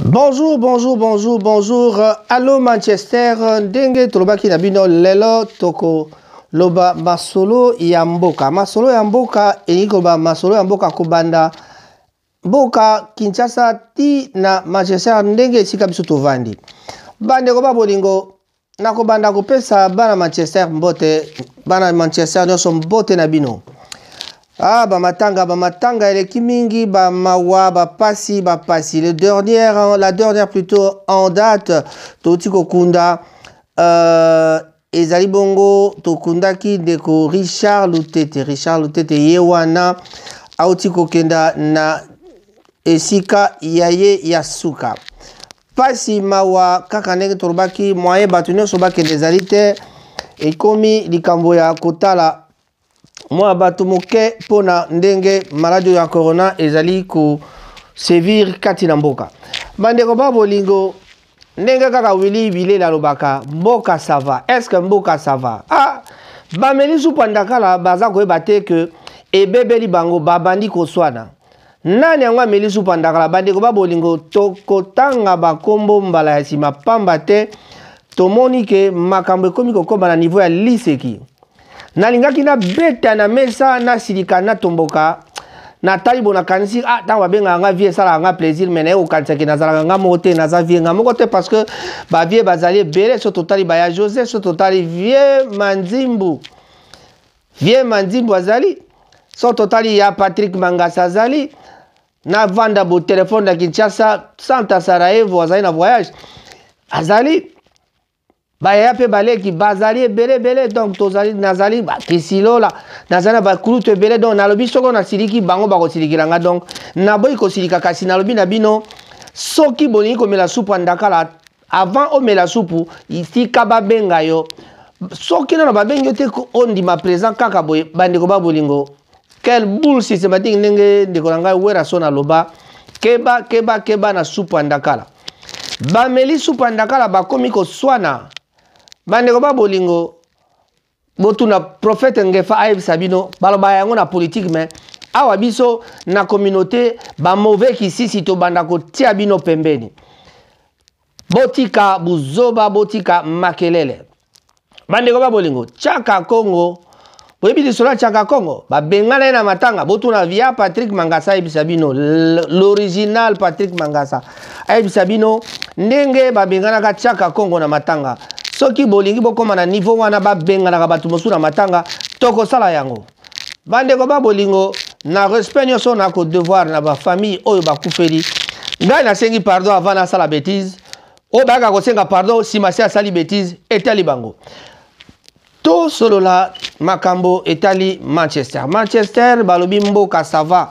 Bonjour, bonjour, bonjour, bonjour. Allô Manchester, ndenge tolobaki na bino lelo toko loba masolo ya mboka. Masolo ya mboka eikoba masolo ya mboka kobanda mboka Kinshasa ti na Manchester ndenge esika biso tovandi. Bande ko ba bolingo nakobanda kopesa bana Manchester mbote, bana Manchester nyonso mbote na bino. Ah, bamatanga eleki mingi, mawa, pasi. La dernière plutôt en date, Totiko Kunda, Ezali Bongo, Tokundaki Deko, Richard Lutete, Yewana, Autiko Kenda, na Esika, Yaye, Yasuka. Pasi, mawa, Kakaneke Torbaki, Moye, Batunio, Sobake, des alites, et komi, Likamboya, Kotala, moi bato moke pona ndenge maladie ya corona ezali ko sévir kati na mboka. Bandeko ba bolingo ndenge kaka wili bilela lobaka mboka ça va. Est-ce que mboka ça va? Ah, ba melisu pandakala baza ko ebate que ebebeli bango babandi ko swana. Nani angwa melisu pandakala bandeko ba bolingo tokotanga bakombo mbala ya sima pamba te tomoni ke makambo ekomi kokoma na niveau ya liseki. Nalingaki na beta na mesa na silika na tomboka na talibo na kanisi tanga benga nga vie sala nga plaisir mena o kansaki na zala nga mote na za vie nga mokote parce que ba vie bazali belé so totali ba ya José so totali vie Manzimbu azali so totali ya Patrick Mangasa azali na vanda bo téléphone na Kinshasa Santa Sarajevo azali na voyage azali Baya pe balé qui bazali belé donc tozali nazali ba kisilo la nazana ba kulute belé donc na lobi soko na siliki bango ba ko silikiranga donc na boy ko silika kasi na lobi na bino soki bolingi ko mela soupe andakala avant o mela soupe ici kaba benga yo soki na ba benga te ko ondi ma présent kaka boy bande ko ba bolingo quelle boule systématique ndenge ndeko nanga wera sona loba keba na soupe andakala ba meli soupe andakala ba komi ko swana Bandeko ba bolingo botuna prophète ngefa aïb sabino baloba yango na politique mais awa biso na communauté ba mauvais kisi sito bandako tia bino pembeni botika buzoba botika makelele bandeko ba bolingo Chaka Congo boyebi lisola Chaka Congo ba bengana na matanga botuna via Patrick Mangasa aïb sabino l'original Patrick Mangasa aïb sabino ndenge ba bengana ka Chaka Congo na matanga soki bolingi bokoma na niveau wana ba benga na batu mosu na matanga toko sala yango bandeko ba bolingo na respect nyonso na ko devoir na ba famille oyo ba kufeli ngai na sengi pardon avant na sala bêtise o ba ka ko senga pardon si masi asali bêtise etali bango to solo la makambo etali Manchester balobi mboka ça va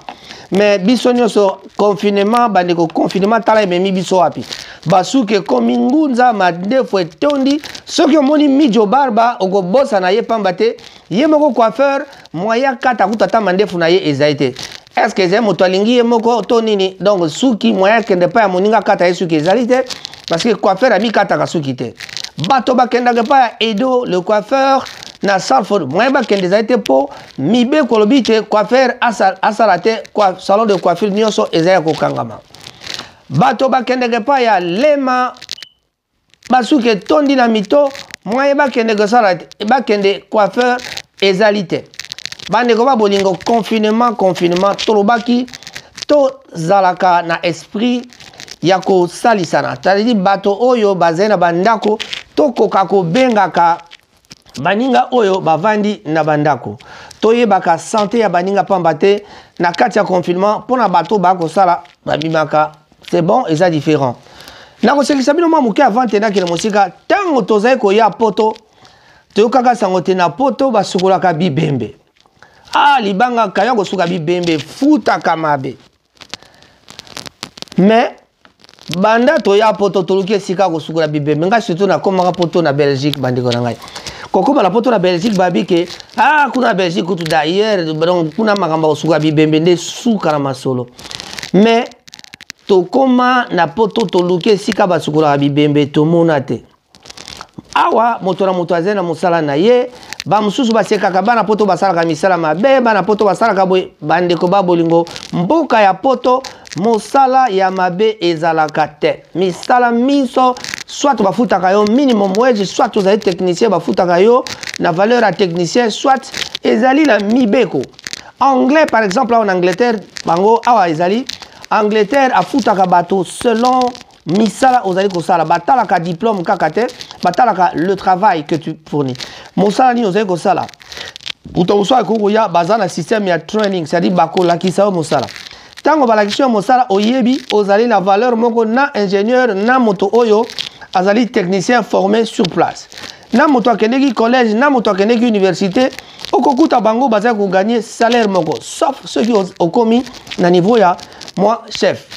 mais biso nyonso confinement bandeko confinement tala memi biso wapi basuke komi ngunza madefo etondi soki omoni mijo barba okobosa na ye pamba te ye moko coiffeur moya kata kutata mandefu na ye ezali te est-ce que moto alingi ye moko to nini donc suki moya kende pa ya moninga kata ye suki ezali te parce que coiffeur ami kataka suki te bato bakendaka pa ya Edo le coiffeur na Salford moya bakende ezali te po mibe kolobi te coiffeur asala te salon de coiffure nyonso ezali kokangama bato bakendeke pa ya Lema basuke tondi na mito moye bakendeke sala bakende coiffeur ezali te bandeko ba bolingo confinement tolobaki to zalaka na esprit ya ko salisana tali bato oyo bazali na bandako tokoka ko bengaka baninga oyo bavandi na bandako toyebaka santé ya baninga pamba te na kati ya confinement pona bato bako sala babimaka c'est bon et ça différent. Na ko sekisa bino mamuke avant tena ke mosika tango tozai ko ya poto to kaka sangote na poto basukola ka bibembe. Ah libanga kaya ko suka bibembe futa kamabe. Mais banda to ya poto to luke sika ko sukola bibembe nga surtout na komanga poto na Belgique bandiko na ngai. Kokoma la poto na Belgique babike kuna Belgique kutu d'ailleurs donc kuna makamba ko suka bibembe nde suka na masolo. Mais tokoma na poto toluke sika basukula bibembe tomona te awa moto na moto azena musala na ye ba mususu basekaka bana poto basala ka misala mabe bana poto basala ka boy bandeko ba bolingo mboka ya poto mosala ya mabe ezalaka te. Misala miso soit bafutaka yo minimum wage, soit ozali technicien bafutaka yo na valeur à technicien, soit ezali na mibeko. Anglais par exemple en Angleterre, bango awa ezali Angleterre afutaka bato selon misala ozali kosala, batalaka diplôme kaka te, batalaka le travail que tu fournis. Mosala ni ozali kosala. Utouswa koko ya bazana système ya training, c'est-à-dire bakola kisao mosala. Tango balakisho mosala oyebi ozali na valeur moko na ingénieur na moto oyo azali technicien formé sur place. Na moto akendeki collège, na moto akendeki université, okokuta bango bazali ko gagner salaire moko, sauf ceux qui ont commis na niveau ya moi chef.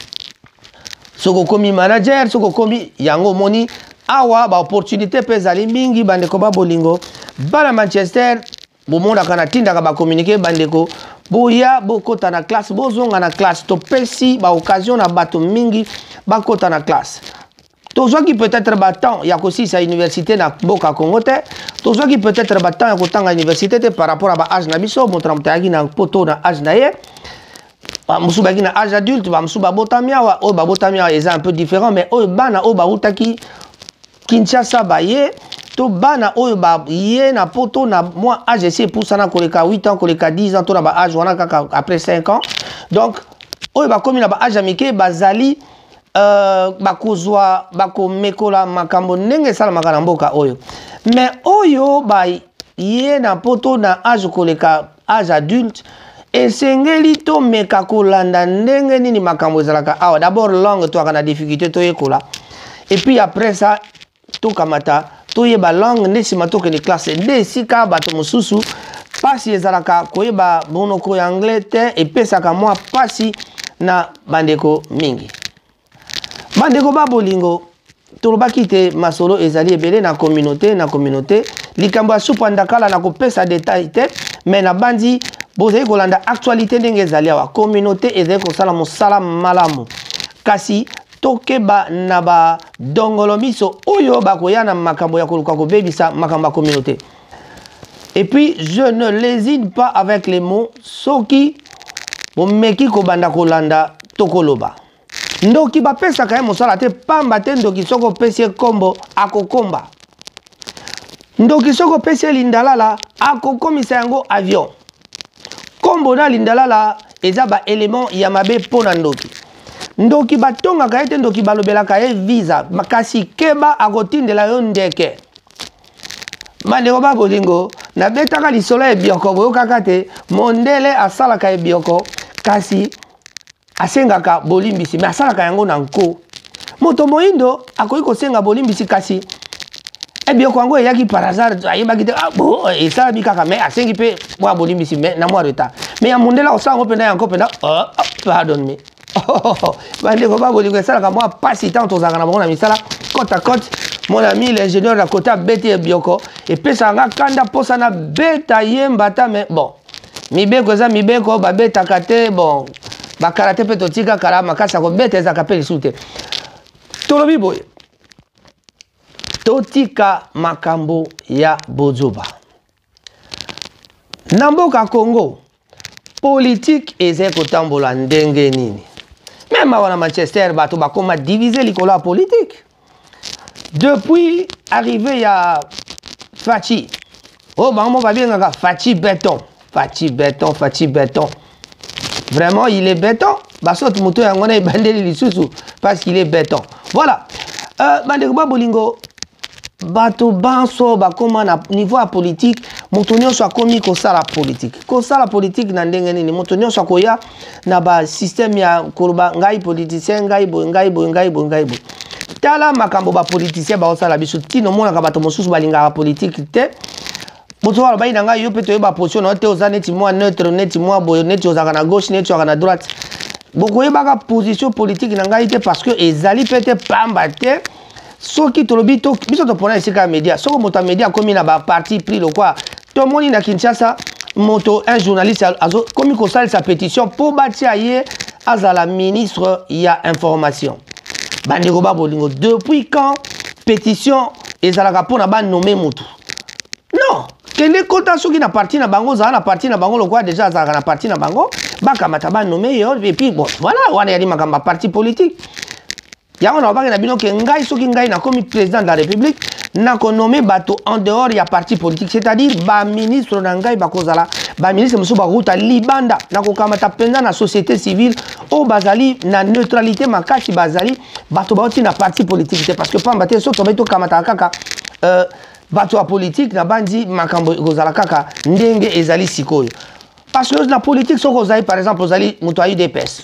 Soko komi manager, soko komi yango moni awa ba opportunité pezali mingi bandeko ba bolingo. Bana Manchester bomonda kana tinda ba communiquer bandeko boya bokota na classe bozonga na classe to pesi ba occasion na bato mingi bakota na classe. Tozo qui peut-être battant ya kosi sa université na boka Congo te, tozo qui peut-être battant ya kotanga université te par rapport à ba âge na biso motramtaki na poto na âge na ye. Musubaki na âge adulte ba musuba botamia wa o ba botamia est un peu différent mais o bana o ba utaki Kinshasa ba ye to bana o ba ye na poto na moi âge essayer pour ça na koleka 8 ans koleka 10 ans to na ba âge wana kaka après 5 ans donc o ba komi na ba âge amike bazali bakozwa bakomekola makambo ndenge sala makana mboka oyo mais oyo ba ye na poto na âge koleka âge adulte esengeli to meka kolanda ndenge nini makambo ezalaka awa d'abord langue to akana difficulté to yekola et puis après ça to kamata to yeba langue nesima to kene classe nde sika bato mosusu pasi ezalaka koyeba monoko ya anglais te epesaka mwa pasi na bandeko mingi. Bandeko ba bolingo tolobaki te masolo ezali ebele na communauté likambo ya supandakala na kopesa détail te mais na bandi bozali kolanda actualité ndenge ezali awa communauté ezali kosala mosala malamu kasi tokeba na ba dongolo miso oyo bakoya na makambo ya koluka kobebisa makambo ya communauté. Et puis je ne lésine pas avec les mots soki bomeki kobanda kolanda tokoloba ndoki bapesa kaye mosala te pamba te ndoki soko pesi kombo akokomba ndoki soko pesi lindalala akokomisa yango avion kombo na lindalala eza ba élément ya mabe pona ndoki ndoki batonga kaye te ndoki balobela kaye visa makasi keba akotindela yo ndeke bandeko ba bolingo na betaka lisolo ebioko boyokaka te mondele asalaka ebioko kasi asengaka bolimbisi mais asalaka yango na nko moto moindo akoki kosenga bolimbisi kasi ebioko yango eyaki par hasard ayebaki te esalami kaka mais asengi mpe mwa bolimbisi mais na mwa retard mais ya mondela osala yango mpenda yango mpenda pardon me bandeko ba bolingo esalaka mwa pasi tant tozalaka na bango na misala côte à côte mon ami l'ingénieur na côté abeti ebioko epesaka nga kanda mposa na beta ye mbata mais bon mibeko eza mibeko babetaka te bon bakarate pe totika kala makasa ko bete ezaka pe lisu te tolobi boye totika makambo ya bozoba na mboka Congo politique eza kotambola ndenge nini même awa Manchester bato bakoma diviser likolo ya politique depuis arrivé ya Fachi oh bango babengaka Fachi béton vraiment il est béton basot moto yango na ebandeli lisusu parce qu'il est béton voilà bandeko ba bolingo bato banso bakoma na niveau ya politique moto nyonso akomi kosala politique na ndenge nini moto nyonso akoya na ba système ya koloba ngai politicien ngai boy tala makambo ba politicien ba osala biso tino monaka bato mosusu balingaka politique te moto wala bayi nanga yo pe toyeba position na te oza neti mwa neutre neti mwa boye neti ozaka na gauche neti ozaka na droite bokoyebaka position politique na ngai te parce que ezali pe te pamba te soki tolobi to biso topona esika ya média soko moto ya média akomi na ba parti pris lokwa tomoni na Kinshasa moto un journaliste azo komi kosalisa pétition po batia ye azala ministre ya information bandeko ba bolingo depuis quand pétition ezalaka pona ba nommer moto non kende kota soki na parti na bango zala na parti na bango lokwa déjà azalaka na parti na bango bakamata ba nommé yo et puis bon voilà wana yali makamba parti politique yango na baka na bino ke ngai soki ngai na komi président de la République na ko nommé bato en dehors ya parti politique, c'est-à-dire ba ministre na ngai bakozala ba ministre musu ba ruta libanda na ko kamata penza na société civile o bazali na neutralité makasi bazali bato baoti na parti politique parce que pamba te so to beto kamata kaka bato a politique na bandi makambo kozala kaka ndenge ezali sikoyo parce que na politique so kozali par exemple ozali muto a UDPS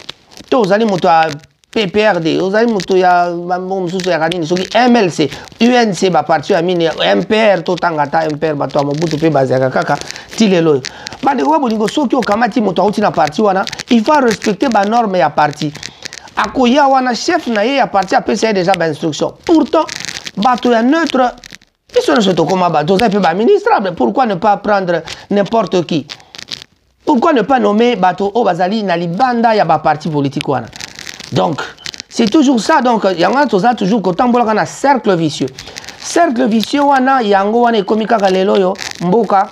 to ozali muto a PPRD, ozali muto ya mususu ya kanini soki MLC, UNC ba parti ya mine MPR to tangata MPR bato a Mobutu pe bazaka kaka tilelo. Bande ko bolingo soki okamati muto auti na parti wana, il faut respecter ba norme ya parti. Akoya wana chef na ye ya parti a PCA déjà ba instruction. Pourtant bato ya neutre ils sont surtout comme bato ça peut ba ministrable, pourquoi ne pas prendre n'importe qui? Pourquoi ne pas nommer bato o bazali na libanda ya ba parti politique wana? Donc, c'est toujours ça. Donc, il y a toujours un cercle vicieux. Cercle vicieux, il y a un komika kalelo yo, mboka,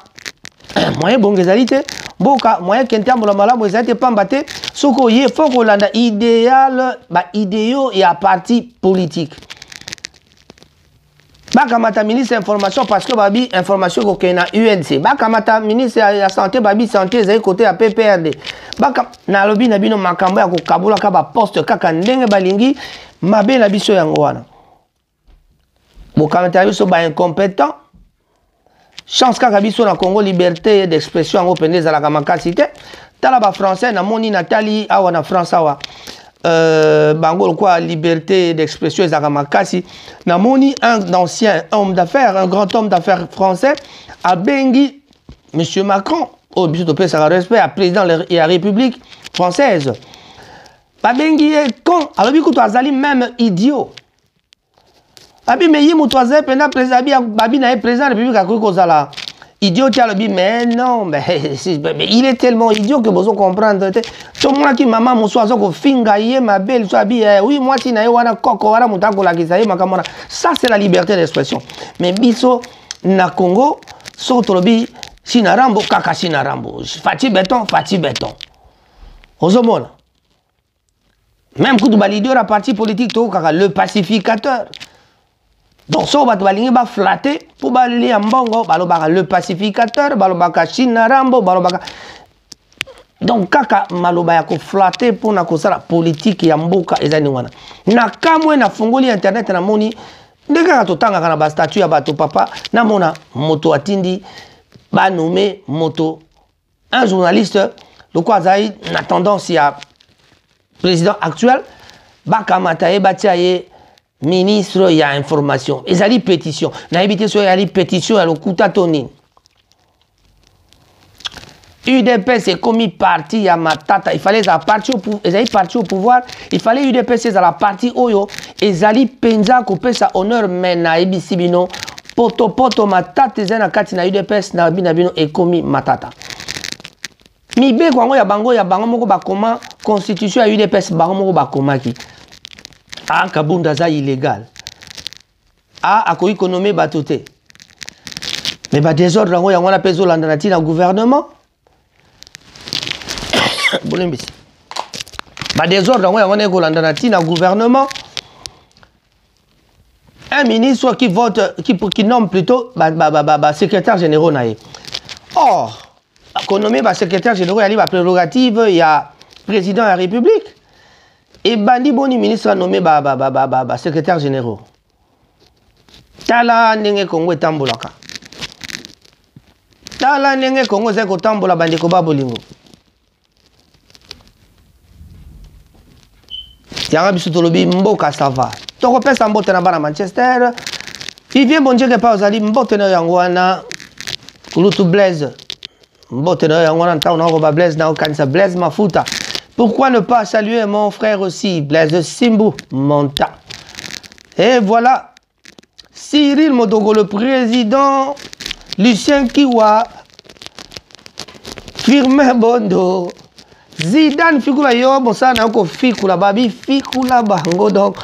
moyen bongezalité, mboka, moyen kentambola malamu ezalité pambate, soko ye faut qu'on landa idéal, ba idéo et à parti politique. Bakamata ministre information parce que babi information ko kena UNC. Bakamata ministre ya santé babi santé zai côté ya PPRD. Baka na lobi na bino makambo ya ko kabula ka ba poste kaka ndenge balingi mabe na biso yango wana. Bokamata biso ba incompétent. Chance kaka biso na Congo liberté d'expression ngo pendeza la kamakasi te. Tala ba français na moni Nathalie awa na France awa. Bango quoi liberté d'expression Zakamakasi namoni un ancien homme d'affaires, un grand homme d'affaires français a bengi monsieur Macron au but de paix respect à président de la République française ba bengi con alors bi kuto azali même idiot abi me yimu toaze pena président babi na président de la République akoko zala idiot qui a le dit, mais non, mais il est tellement idiot que vous comprendre. Tout le monde qui maman mon soir ko finga yé ma belle soit bien oui moi si na wana koko wana mutako la kisaye makamona ça c'est la liberté d'expression mais biso na Congo sotolobi sinarambo kaka sinarambo fati béton ozomona même coup de balidio la parti politique to kaka le pacificateur. Donc, si on va flatter, pour balayer en bongo, le pacificateur, balobaka Chinarambo, balobaka. Donc, kaka malobaya ko flatter pour na kosala politique ya mboka ezani wana. Na kamwe na fungoli internet na moni, ndeka totanga kana ba statut ya bato papa, na mona moto atindi ba nommé moto un journaliste, le quoi zaï na tendance ya président actuel, ba kamata e batiaye ministre ya information ezali pétition na ebité so yali pétition ya lokuta toni UDPS c'est commis parti ya matata il fallait parti au pouvoir il fallait UDPS à la partie oyo ezali penza ko pesa honneur men na ebisi bino poto matata ezana kati na UDPS na bino e commis matata mibe kwango ya bango moko ba comment constitution ya UDPS bango moko ba komaki ah kabunda za illégal ah ako économie batoté mais ba désordre ngo yango na peso landa na tina gouvernement bolembisi ba désordre ngo yango na ko landa na tina gouvernement un ministre qui vote qui nomme plutôt secrétaire général naé or économie ba secrétaire général ali ba prérogative il y a président de la République. Et bandi boni ministre nommé secrétaire général. Tala ndenge Congo etambolaka. Tala ndenge Congo zeko tambola bandi ko babolingo. Yanga biso tolobi mboka ça va. Toko pesa mbote na bana Manchester. Il vient bon Dieu que pas ozali mbote na yango wana kulutu Blaise. Mbote na yango wana ntauna ko ba Blaise na kanisa Blaise Mafuta. Pourquoi ne pas saluer mon frère aussi, Blaise Simbu Monta. Et voilà, Cyril Modogo, le président, Lucien Kiwa, Firmin Bondo, Zidane Fikula yo, bonsa na ko Fikula babi, Fikula bango donc,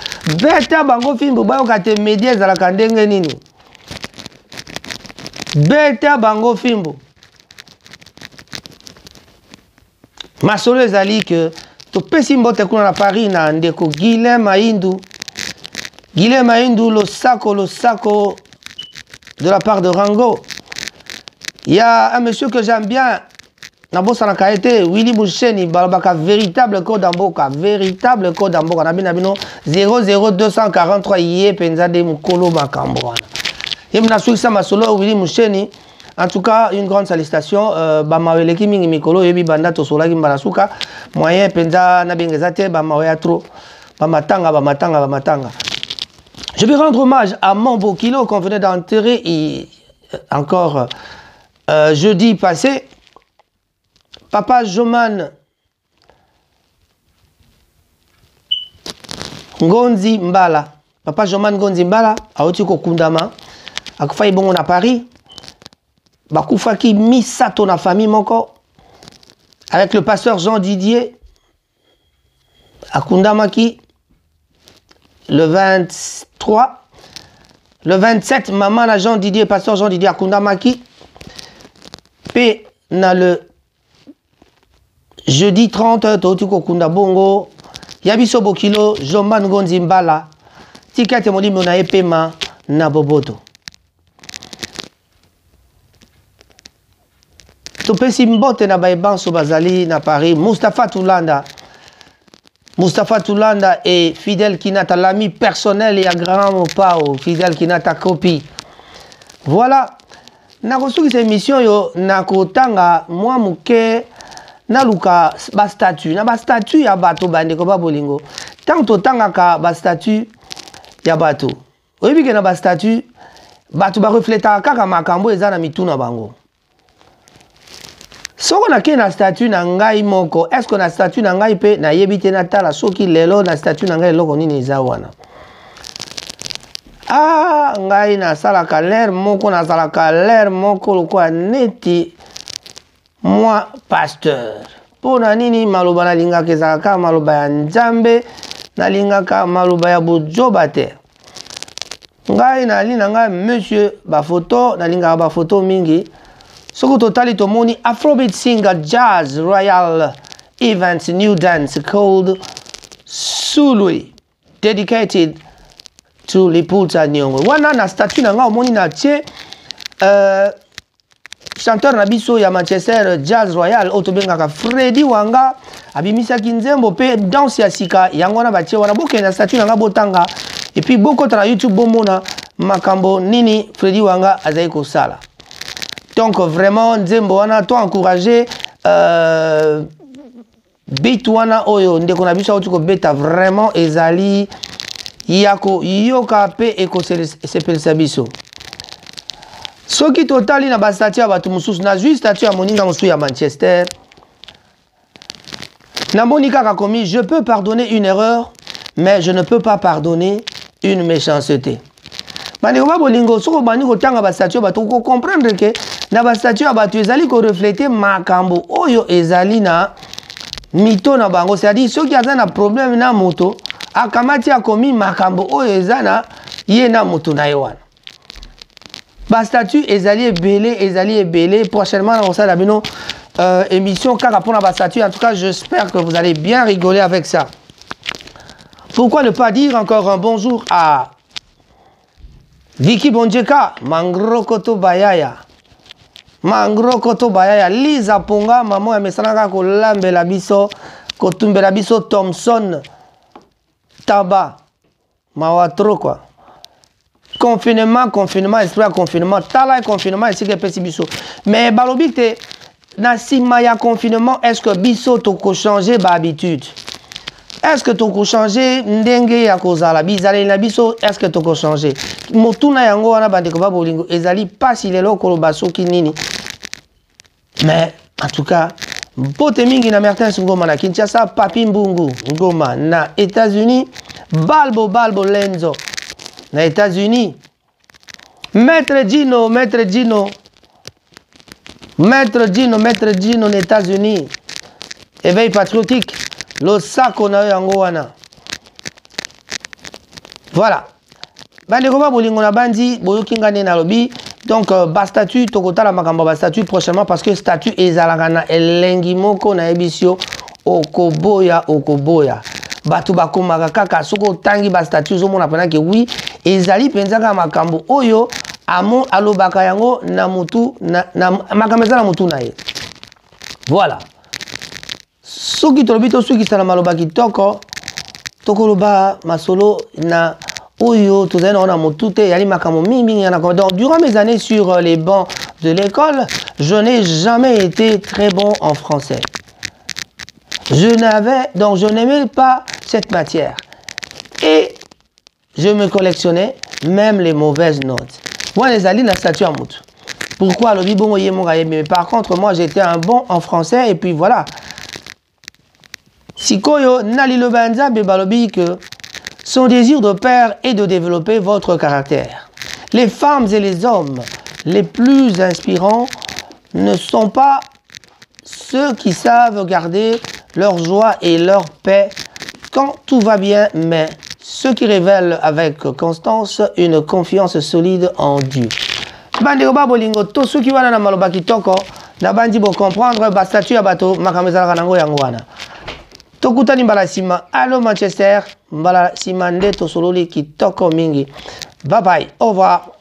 beta bango fimbu ba okate médias za la kandenge nini. Beta bango fimbu. masolo ezali que to pesi mbote kuna na Paris na ndeko Guilhem Maïndou. Guilhem Maïndou, le saco de la part de Rango. Il y a un monsieur que j'aime bien, Nabosa Nakaete, Willy Moucheni, Balbaka, véritable code d'Amboka, véritable code d'Amboka, Nabino 00243 Yé Penzade Mukolo Makamboana. Yemna Souissa Masolo, Willy Moucheni. En tout cas, une grande salutation. Bamaweleki mingi mikolo yebi banda tosola kimbarasuka. Moyen penza nabengezate bamawea trop. Bamatanga. Je vais rendre hommage à Mambo Kilo qu'on venait d'enterrer encore jeudi passé. Papa Joman Ngonzi Mbala. Papa Joman Ngonzi Mbala a otiko kundama. Akufa ibongo na Paris. Bakufaki misato na famille moko. Avec le pasteur Jean Didier. Akundamaki. Le 23. Le 27, maman na Jean Didier, pasteur Jean Didier Akundamaki. P na le jeudi 30, Totiko Kunda Bongo. Yabiso Bokilo, Joman Ngonzi Mbala. Tikate moli mona epema na boboto. Topesi mbote na baibanso bazali na Paris. Mustapha Toulanda et Fidel Kinata, l'ami personnel et à grand pao. Fidel Kinata copie. Voilà. Nakosuki cette émission yo nakotanga moi muke naluka ba statut. Na ba statut ya bato bande ko ba bolingo. Tant to tanga ka ba statut ya bato. Oyebi ke na ba statut bato ba refleta kaka makambo eza na mituna bango. Soko na ke na statut na ngai moko, est-ce que na statut na ngai pe na yebite na tala soki lelo na statut na ngai loko nini eza wana. Ah, ngai na salaka l'air moko na salaka l'air moko lokwa neti moi pasteur. Pona nini maloba na lingaka ezalaka maloba ya Nzambe na lingaka maloba ya bojoba te. Ngai na lina ngai monsieur ba photo na lingaka ba photo mingi. Soko totali tomoni Afrobeat singer Jazz Royal Events new dance called Sului, dedicated to Lipulta Nyong'o. Wana na statut na nga omoni na tie chanteur na biso ya Manchester Jazz Royal otobengaka Freddy Wanga abimisaki nzembo pe danse ya sika yango na batie wana boke na statut na nga botanga et puis boko tra YouTube bomona makambo nini Freddy Wanga azai kosala. Donc vraiment nzembo wana to encourager beat wana oyo ndeko na biso otiko beta vraiment ezali yako yoka pe eko sepelisa biso. Soki totali na ba statut ya batu mususu na juste statut ya moninga mususu ya Manchester. Na monika ka komi je peux pardonner une erreur mais je ne peux pas pardonner une méchanceté. Bandeko ba bolingo soko bani ko tanga ba statut ba to ko comprendre que na ba statut ya batu ezali ko refléter makambo oyo ezali na mito na bango, c'est-à-dire soki aza na problème na moto akamati akomi makambo oyo ezana ye na moto na yewana. Ba statut ezali ebele prochainement on sala bino émission kaka pour ba statut. En tout cas, j'espère que vous allez bien rigoler avec ça. Pourquoi ne pas dire encore un bonjour à Vicky Bonjeka, Mangrokoto Bayaya. Mangrokoto Bayaya, Lisa Ponga, maman ya mesanaka ko lambela biso, ko tumbela biso Thompson Taba. Mawatro quoi. Confinement, esprit confinement, tala confinement, ici que pesi biso. Mais balobite na sima ya confinement, est-ce que biso toko changer ba habitude? Est-ce que toko changer ndenge ya kozala bizale na biso? Est-ce que toko changer? Motuna yango wana bandeko ba bolingo ezali pasi lelo koloba soki nini. Mais en tout cas, pote mingi na Martin Ngoma na Kinshasa, Papi Mbungu Ngoma na États-Unis, Balbo Lenzo na États-Unis, Maître Gino na États-Unis, éveil patriotique, le sako na yango wana. Voilà. Bandeko ba bolingo na bandi boyokingane na lobi. Donc ba statut tokota la makambo ba statut prochainement parce que statut ezalaka na elengi moko na ebisio okoboya okoboya bato bakomaka kaka soko tangi ba statut zo mona pena ke oui ezali penza ka makambo oyo amo alobaka yango na mutu na makambo na mutu na ye. Voilà. Soki tolobito soki sana maloba kitoko tokoloba masolo na oyo tozali na mutu te yali makambo mingi na ko. Donc durant mes années sur les bancs de l'école, je n'ai jamais été très bon en français. Je n'aimais pas cette matière. Et je me collectionnais même les mauvaises notes. Moi, les alliés, la statue en mout. Pourquoi le bibon mais par contre, moi, j'étais un bon en français et puis voilà. Sikoyo, Nali le Banza, Bebalobi, que son désir de père est de développer votre caractère. Les femmes et les hommes les plus inspirants ne sont pas ceux qui savent garder leur joie et leur paix quand tout va bien, mais ceux qui révèlent avec constance une confiance solide en Dieu. Bandeko ba bolingo to soki wana na maloba kitoko na bandi bo comprendre ba statut ya bato makamezala kanango yango wana. Tokutani mbala sima allo Manchester mbala sima nde to sololi kitoko mingi. Bye bye, au revoir.